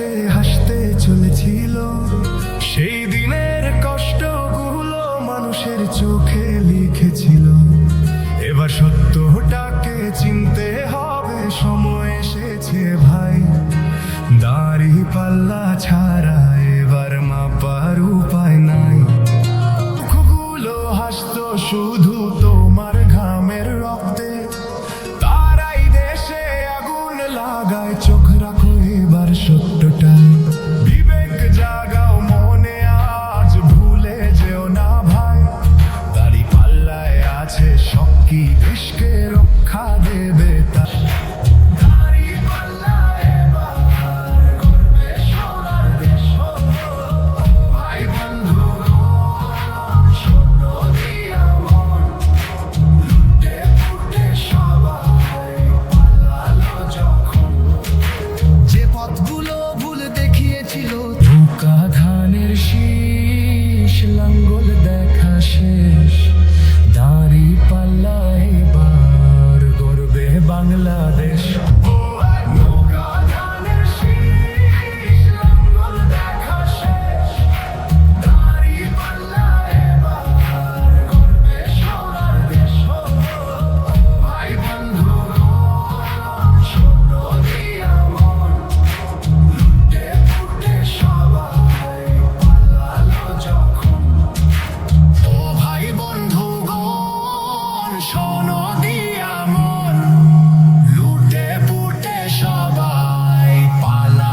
হাসতে হাসতে চলেছিল। সেই দিনের কষ্টগুলো মানুষের চোখে লিখেছিল। এবার সত্যটাকে চিনতে হবে, সময় এসেছে ভাই। দাড়ি পাল্লা ছাড়া এবার মাপার